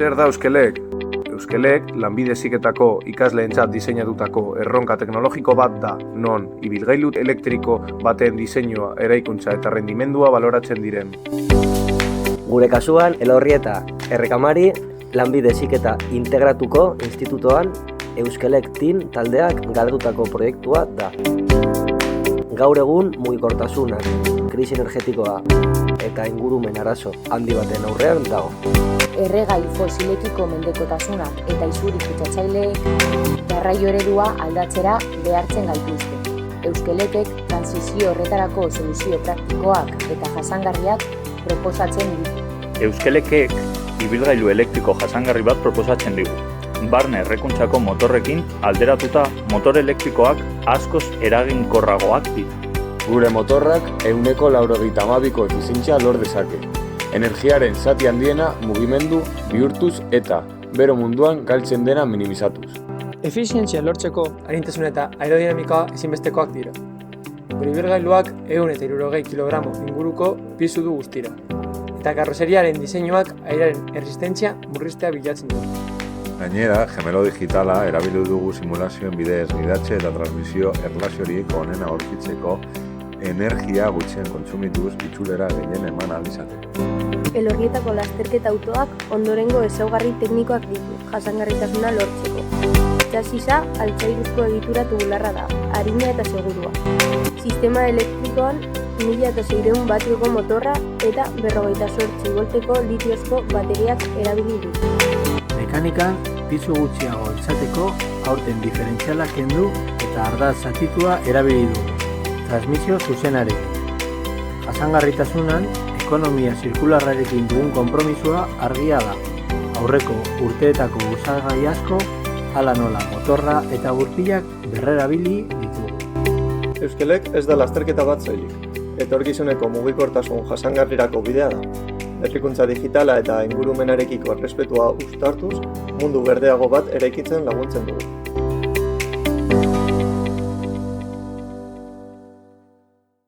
Zer da Euskelek? Euskelek lanbide heziketako ikasleentzat diseinatutako erronka teknologiko bat da, non ibilgailu elektriko baten diseinua, eraikuntza eta rendimendua baloratzen diren. Gure kasuan, Elorrieta Errekamari lanbide heziketa integratuko institutoan Euskelek Team taldeak garatutako proiektua da. Gaur egun mugikortasunak, krisi energetikoa eta ingurumen arazo handi baten aurrean dago. Erregai fosilekiko mendekotasunak eta isuri kutsatzaileek garraio eredua aldatzera behartzen gaituzte. Euskelekek transizio horretarako soluzio praktikoak eta jasangarriak proposatzen ditu. Euskelekek ibilgailu elektriko jasangarri bat proposatzen digu. Barne errekuntzako motorrekin alderatuta motor elektrikoak askoz eraginkorragoak dira. Gure motorrak 92% efizientzia lor dezake. Energiaren zati handiena mugimendu bihurtuz eta bero munduan galtzen dena minimizatuz. Efizientzia lortzeko arintasun eta aerodinamikoa ezinbestekoak dira. Gure ibilgailuak 160 kilogramo inguruko pisu du guztira. Eta karrozeriaren diseinuak airearen erresistentzia murriztea bilatzen du. Gainera, gemelo digitala erabili dugu simulazioen bidez gidatze eta transmisio erlaziorik onena aurkitzeko energia gutxien kontsumituz itzulera gehien eman ahal izateko. Elorrietako lasterketa autoak ondorengo ezaugarri teknikoak ditu, jasangarritasuna lortzeko. Txasisa altzairuzko egitura tubularra da, arina eta segurua. Sistema elektrikoan 1600 batioko motorra eta 58 volteko litiozko bateriak erabili ditu. Mekanikan, pisu gutxiago izateko aurten diferentziala kendu eta ardatz zatitua erabili du. Transmisio zuzenarekin. Jasangarritasunan, ekonomia zirkularrarekin dugun konpromisua argia da. Aurreko urteetako usagai asko, hala nola motorra eta gurpilak berrerabili ditugu. Euskelek ez da lasterketa bat soilik. Etorkizuneko mugikortasun jasangarrirako bidea da. Berrikuntza digitala eta ingurumenarekiko errespetua uztartuz, mundu berdeago bat eraikitzen laguntzen dugu.